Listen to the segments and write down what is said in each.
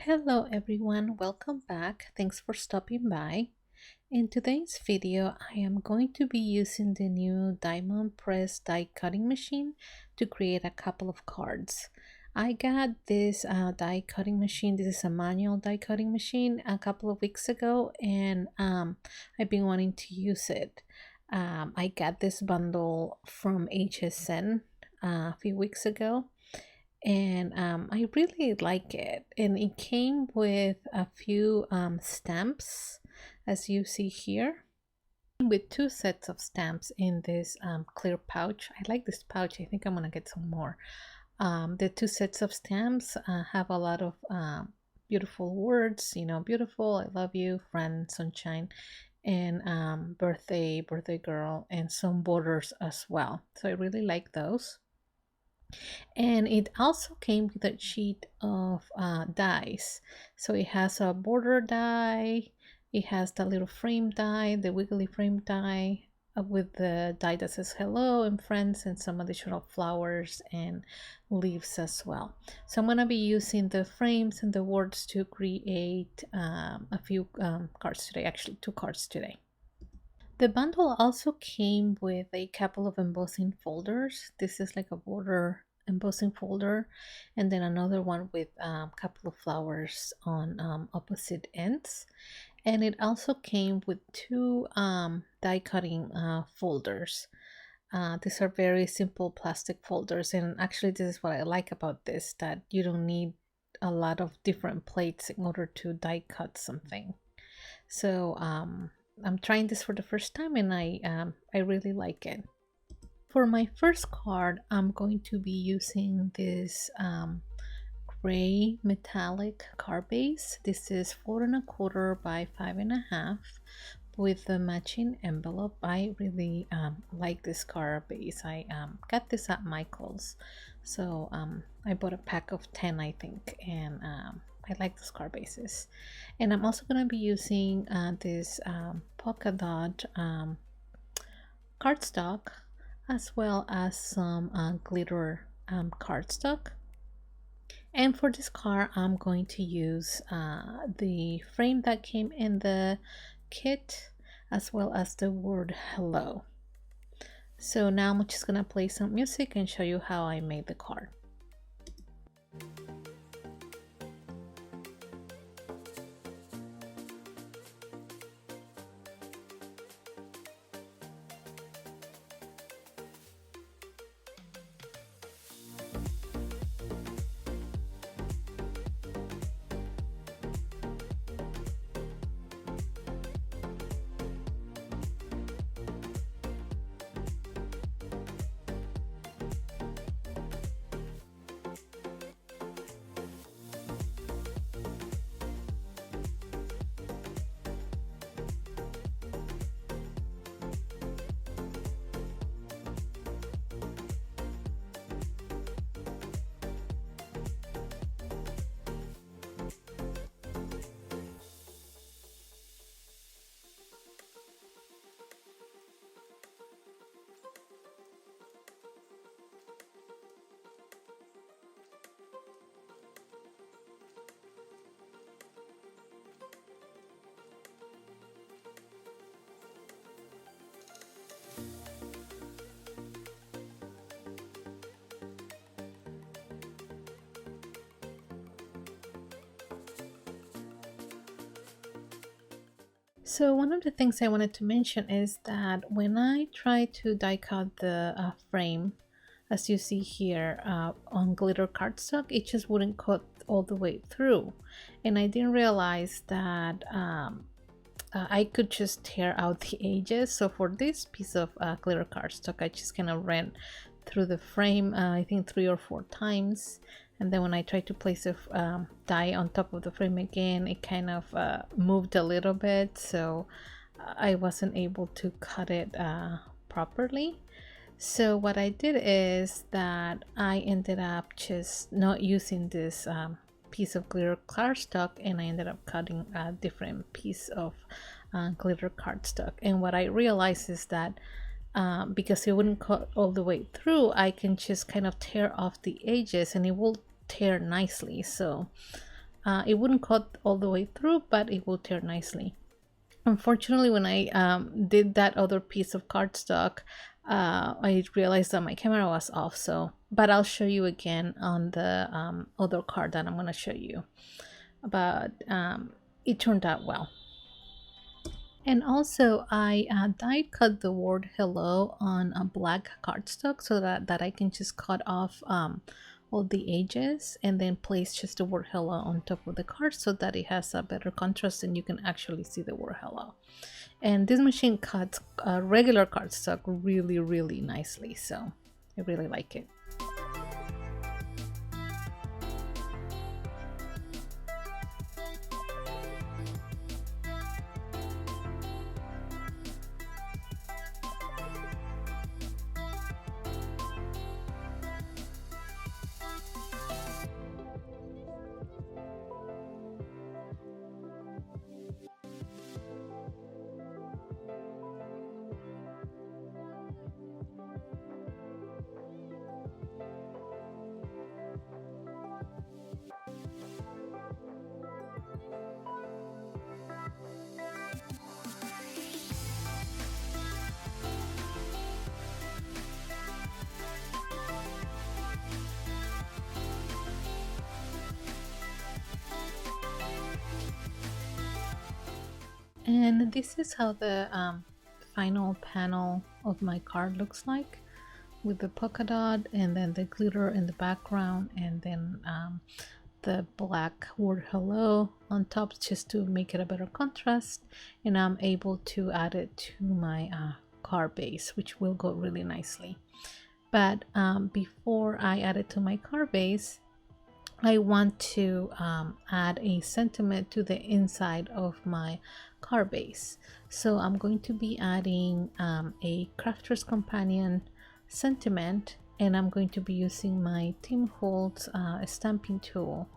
Hello everyone, welcome back. Thanks for stopping by. In today's video, I am going to be using the new diamond press die cutting machine to create a couple of cards. I got this die cutting machine. This is a manual die cutting machine a couple of weeks ago, and I've been wanting to use it. I got this bundle from HSN a few weeks ago, and I really like it. And it came with a few stamps, as you see here, with two sets of stamps in this clear pouch. I like this pouch. I think I'm gonna get some more. The two sets of stamps have a lot of beautiful words, beautiful, I love you, friend, sunshine, and birthday girl, and some borders as well. So I really like those. And it also came with a sheet of dies. So it has a border die, it has the little frame die, the wiggly frame die, with the die that says hello and friends, and some additional flowers and leaves as well. So I'm going to be using the frames and the words to create a few cards today, actually 2 cards today. The bundle also came with a couple of embossing folders. This is like a border embossing folder, and then another one with a couple of flowers on opposite ends. And it also came with 2 die cutting folders. These are very simple plastic folders, and actually this is what I like about this, that you don't need a lot of different plates in order to die cut something. So I'm trying this for the first time, and I really like it. For my first card, I'm going to be using this gray metallic card base. This is 4 1/4 by 5 1/2 with the matching envelope. I really like this card base. I got this at Michael's, so I bought a pack of 10, I think, and I like those card bases. And I'm also going to be using this polka dot cardstock, as well as some glitter cardstock. And for this card, I'm going to use the frame that came in the kit, as well as the word hello. So now I'm just gonna play some music and show you how I made the card. So one of the things I wanted to mention is that when I try to die cut the frame, as you see here on glitter cardstock, it just wouldn't cut all the way through. And I didn't realize that I could just tear out the edges. So for this piece of glitter cardstock, I just kind of ran through the frame, I think 3 or 4 times. And then when I tried to place a die on top of the frame again, it kind of moved a little bit, so I wasn't able to cut it properly. So what I did is that I ended up just not using this piece of glitter cardstock, and I ended up cutting a different piece of glitter cardstock. And what I realized is that because it wouldn't cut all the way through, I can just kind of tear off the edges and it will tear nicely. So It wouldn't cut all the way through, but it will tear nicely. Unfortunately, when I did that other piece of cardstock, I realized that my camera was off. So, but I'll show you again on the other card that I'm going to show you. But it turned out well. And also, I die cut the word hello on a black cardstock so that I can just cut off all the edges and then place just the word hello on top of the card so that it has a better contrast and you can actually see the word hello. And this machine cuts regular cardstock really, really nicely, so I really like it. And this is how the final panel of my card looks like, with the polka dot and then the glitter in the background, and then the black word hello on top just to make it a better contrast. And I'm able to add it to my card base, which will go really nicely. But before I add it to my card base, I want to add a sentiment to the inside of my card base. So I'm going to be adding a Crafter's Companion sentiment, and I'm going to be using my Tim Holtz stamping tool.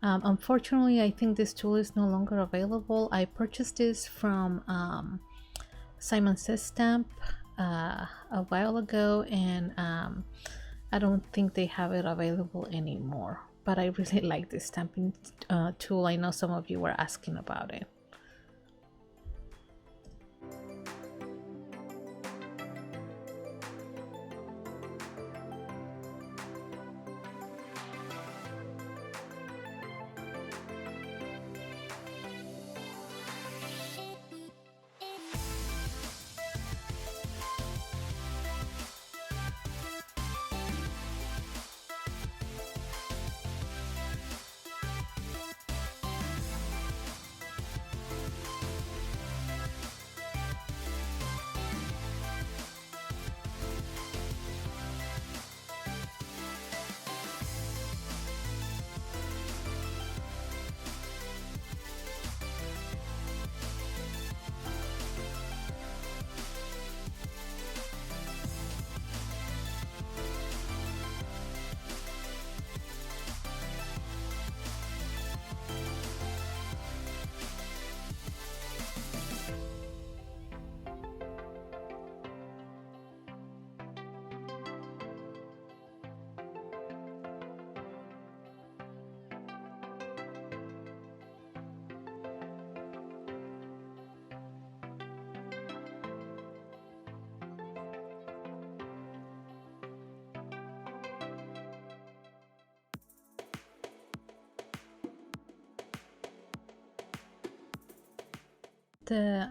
Unfortunately, I think this tool is no longer available. I purchased this from Simon Says Stamp a while ago, and I don't think they have it available anymore. But I really like this stamping tool. I know some of you were asking about it.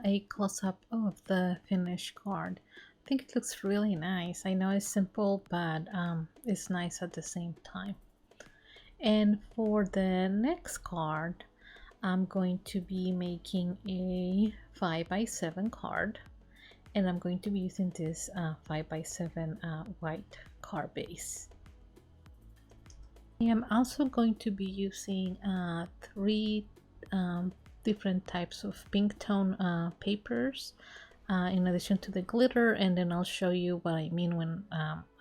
A close-up of the finished card. I think it looks really nice. I know it's simple, but it's nice at the same time. And for the next card, I'm going to be making a 5x7 card, and I'm going to be using this 5x7 white card base. I am also going to be using 3 different types of pink tone papers in addition to the glitter, and then I'll show you what I mean when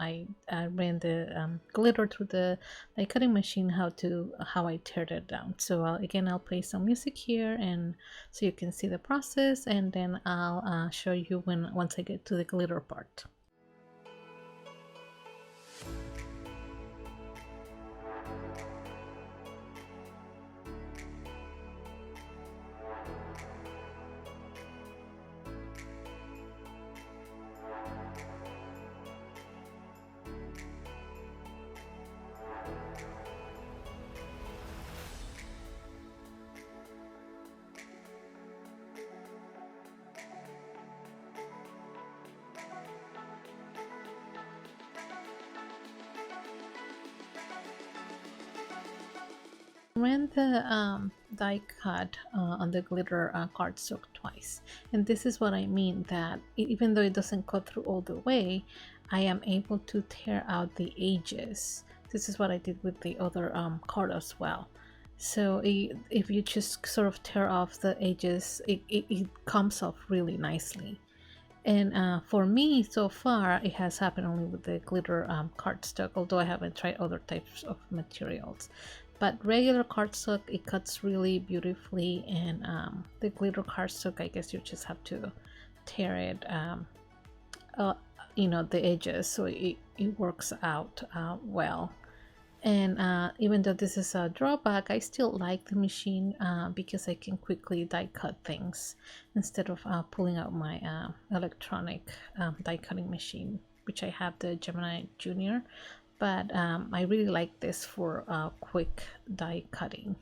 I ran the glitter through the cutting machine, how I teared it down. So again, I'll play some music here and so you can see the process, and then I'll show you once I get to the glitter part. ran the die cut on the glitter cardstock twice, and this is what I mean, that even though it doesn't cut through all the way, I am able to tear out the edges. This is what I did with the other card as well. So if you just sort of tear off the edges, it comes off really nicely. And for me, so far, it has happened only with the glitter cardstock, although I haven't tried other types of materials. But regular cardstock, it cuts really beautifully, and the glitter cardstock, I guess you just have to tear it, uh, the edges, so it works out well. And even though this is a drawback, I still like the machine because I can quickly die cut things instead of pulling out my electronic die cutting machine, which I have the Gemini Junior. But I really like this for quick die cutting.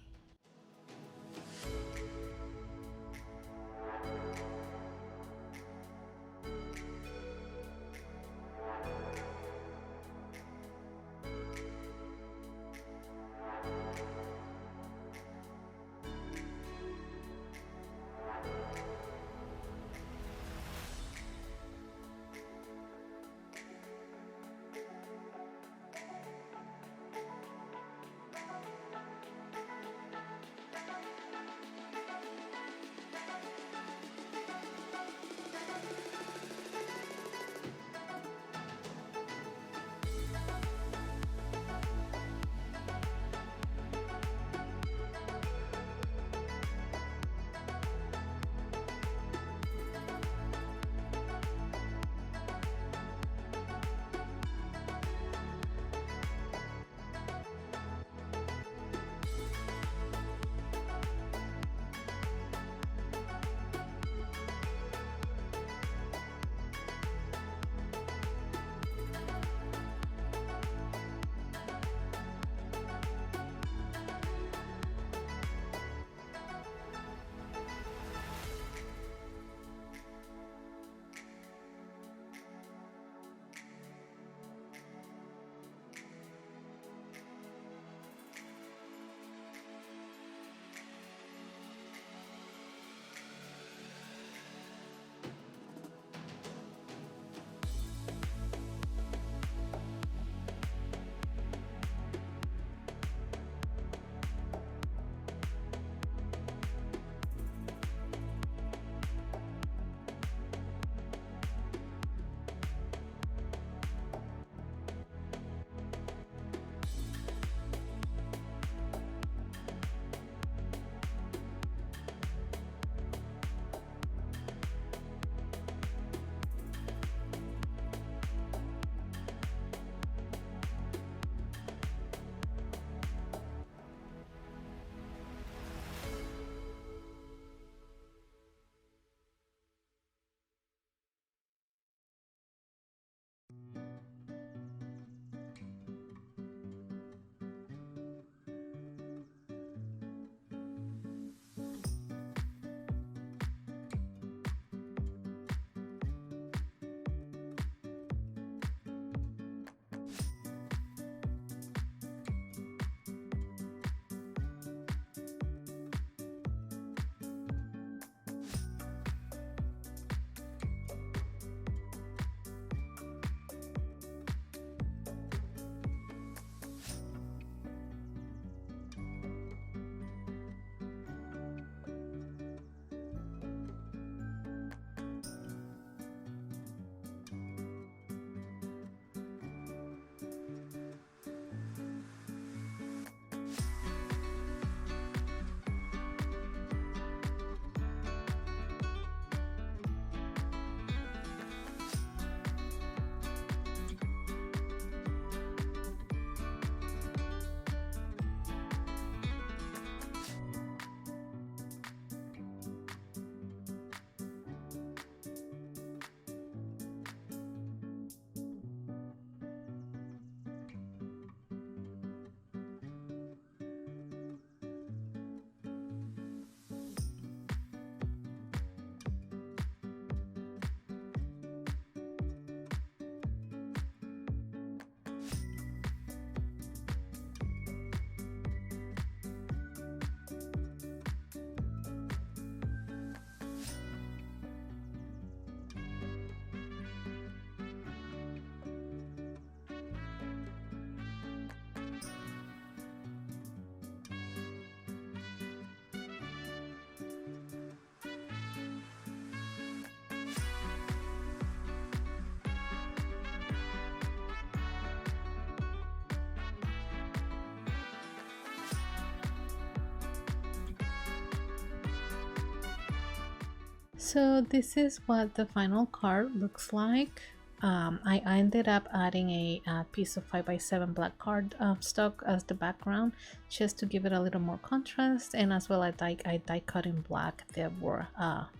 So this is what the final card looks like. I ended up adding a piece of 5x7 black card stock as the background, just to give it a little more contrast, and as well I die cut in black. There were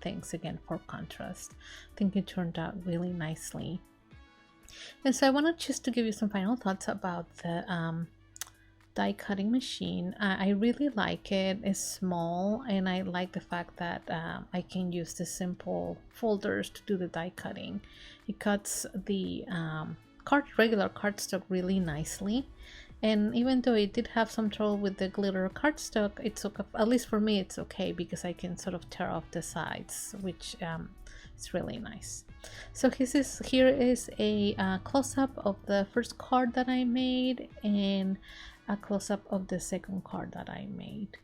things again for contrast. I think it turned out really nicely. And so I wanted just to give you some final thoughts about the die cutting machine. I really like it. It's small, and I like the fact that I can use the simple folders to do the die cutting. It cuts the regular cardstock really nicely, and even though it did have some trouble with the glitter cardstock, it's okay. At least for me it's okay, because I can sort of tear off the sides, which is really nice. So here is a close-up of the first card that I made, and a close-up of the second card that I made.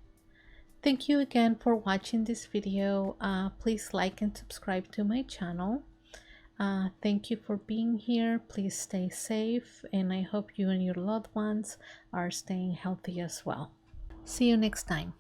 Thank you again for watching this video. Please like and subscribe to my channel. Thank you for being here. Please stay safe, and I hope you and your loved ones are staying healthy as well. See you next time.